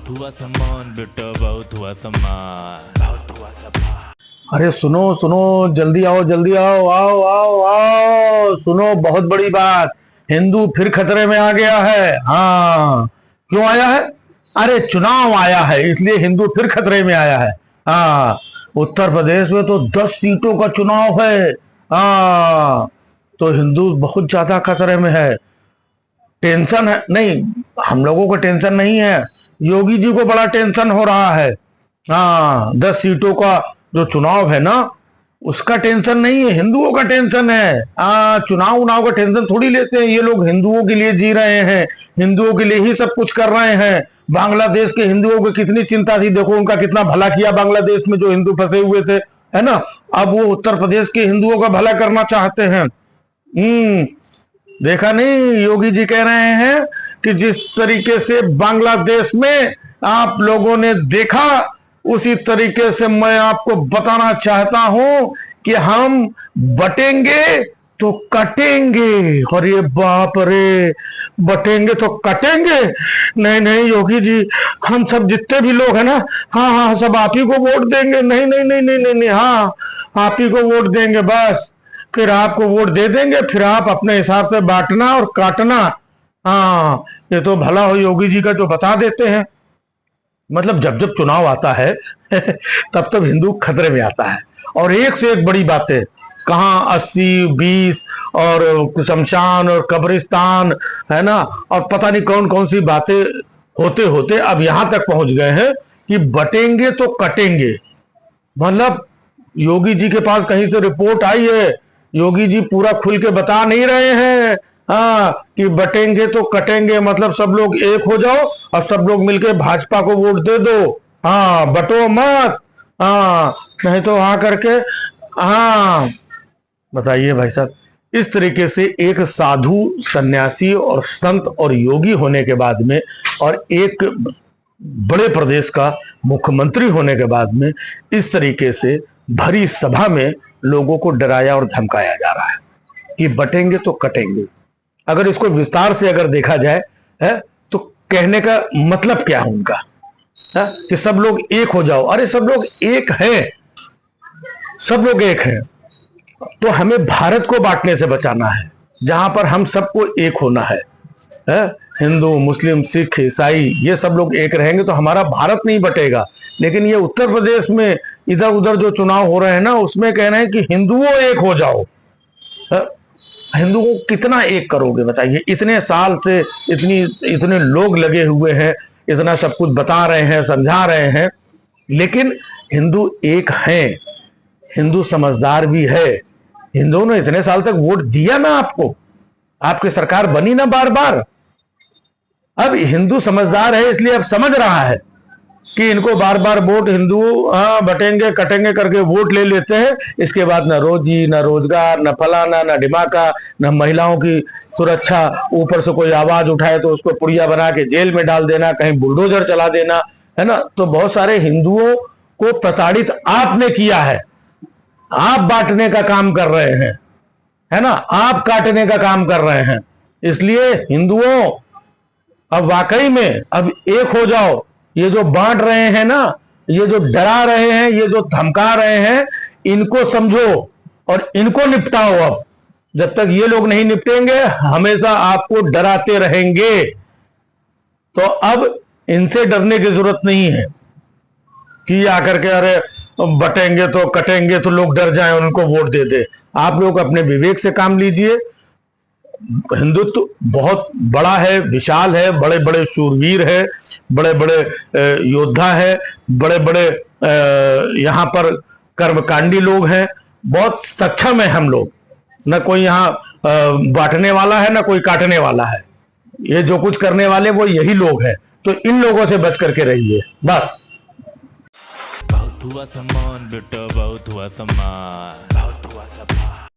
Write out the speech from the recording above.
बहुत हुआ सम्मान बेटा, बहुत हुआ सम्मान, बहुत हुआ सम्मान। अरे सुनो सुनो, जल्दी आओ जल्दी आओ, आओ आओ आओ, सुनो बहुत बड़ी बात। हिंदू फिर खतरे में आ गया है। हाँ, क्यों आया है? अरे चुनाव आया है, इसलिए हिंदू फिर खतरे में आया है। हाँ, उत्तर प्रदेश में तो 10 सीटों का चुनाव है। हाँ, तो हिंदू बहुत ज्यादा खतरे में है। टेंशन है नहीं, हम लोगों को टेंशन नहीं है, योगी जी को बड़ा टेंशन हो रहा है। हाँ, 10 सीटों का जो चुनाव है ना, उसका टेंशन नहीं है, हिंदुओं का टेंशन है। चुनाव उनाव का टेंशन थोड़ी लेते हैं ये लोग, हिंदुओं के लिए जी रहे हैं, हिंदुओं के लिए ही सब कुछ कर रहे हैं। बांग्लादेश के हिंदुओं को कितनी चिंता थी, देखो उनका कितना भला किया बांग्लादेश में जो हिंदू फंसे हुए थे, है ना। अब वो उत्तर प्रदेश के हिंदुओं का भला करना चाहते हैं। देखा नहीं, योगी जी कह रहे हैं कि जिस तरीके से बांग्लादेश में आप लोगों ने देखा, उसी तरीके से मैं आपको बताना चाहता हूं कि हम बटेंगे तो कटेंगे। अरे बाप रे, बटेंगे तो कटेंगे? नहीं नहीं योगी जी, हम सब जितने भी लोग हैं ना, हाँ हाँ, सब आप ही को वोट देंगे। नहीं नहीं नहीं नहीं नहीं, नहीं, हाँ, आप ही को वोट देंगे बस। फिर आपको वोट दे देंगे, फिर आप अपने हिसाब से बांटना और काटना। हाँ, ये तो भला हो योगी जी का जो बता देते हैं। मतलब जब जब चुनाव आता है तब तब हिंदू खतरे में आता है, और एक से एक बड़ी बातें, कहाँ 80-20 और शमशान और कब्रिस्तान, है ना, और पता नहीं कौन कौन सी बातें होते होते अब यहां तक पहुंच गए हैं कि बटेंगे तो कटेंगे। मतलब योगी जी के पास कहीं से रिपोर्ट आई है, योगी जी पूरा खुल के बता नहीं रहे हैं। हाँ, कि बटेंगे तो कटेंगे, मतलब सब लोग एक हो जाओ और सब लोग मिलके भाजपा को वोट दे दो। हाँ, बटो मत। हाँ, नहीं तो वहां करके। हाँ, बताइए भाई साहब, इस तरीके से एक साधु सन्यासी और संत और योगी होने के बाद में, और एक बड़े प्रदेश का मुख्यमंत्री होने के बाद में, इस तरीके से भरी सभा में लोगों को डराया और धमकाया जा रहा है कि बटेंगे तो कटेंगे। अगर इसको विस्तार से अगर देखा जाए, है, तो कहने का मतलब क्या है उनका, है, कि सब लोग एक हो जाओ। अरे सब लोग एक हैं, सब लोग एक हैं, तो हमें भारत को बांटने से बचाना है, जहां पर हम सबको एक होना है। हिंदू मुस्लिम सिख ईसाई ये सब लोग एक रहेंगे तो हमारा भारत नहीं बटेगा। लेकिन ये उत्तर प्रदेश में इधर उधर जो चुनाव हो रहे हैं ना, उसमें कह रहे हैं कि हिंदुओं एक हो जाओ। हिंदुओं को कितना एक करोगे बताइए? इतने साल से इतने लोग लगे हुए हैं, इतना सब कुछ बता रहे हैं, समझा रहे हैं, लेकिन हिंदू एक हैं, हिंदू समझदार भी है। हिंदुओं ने इतने साल तक वोट दिया ना आपको, आपकी सरकार बनी ना बार बार। अब हिंदू समझदार है, इसलिए अब समझ रहा है कि इनको बार बार वोट हिंदू बटेंगे कटेंगे करके वोट ले लेते हैं। इसके बाद ना रोजी, ना रोजगार, ना फलाना, ना ढिमाका, ना महिलाओं की सुरक्षा, ऊपर से कोई आवाज उठाए तो उसको पुड़िया बना के जेल में डाल देना, कहीं बुलडोजर चला देना, है ना। तो बहुत सारे हिंदुओं को प्रताड़ित आपने किया है, आप बांटने का काम कर रहे हैं, है ना, आप काटने का काम कर रहे हैं। इसलिए हिंदुओं, अब वाकई में अब एक हो जाओ। ये जो बांट रहे हैं ना, ये जो डरा रहे हैं, ये जो धमका रहे हैं, इनको समझो और इनको निपटाओ। अब जब तक ये लोग नहीं निपटेंगे, हमेशा आपको डराते रहेंगे। तो अब इनसे डरने की जरूरत नहीं है कि आकर के अरे बटेंगे तो कटेंगे तो लोग डर जाएं, उनको वोट दे दे। आप लोग अपने विवेक से काम लीजिए। हिंदुत्व बहुत बड़ा है, विशाल है, बड़े बड़े शूरवीर है, बड़े बड़े योद्धा है, बड़े बड़े यहाँ पर कर्मकांडी लोग हैं, बहुत सक्षम है हम लोग। न कोई यहाँ बांटने वाला है, न कोई काटने वाला है। ये जो कुछ करने वाले वो यही लोग हैं। तो इन लोगों से बच करके रहिए बस। बहुत हुआ सम्मान बेटा, बहुत हुआ सम्मान, बहुत हुआ सम्मान।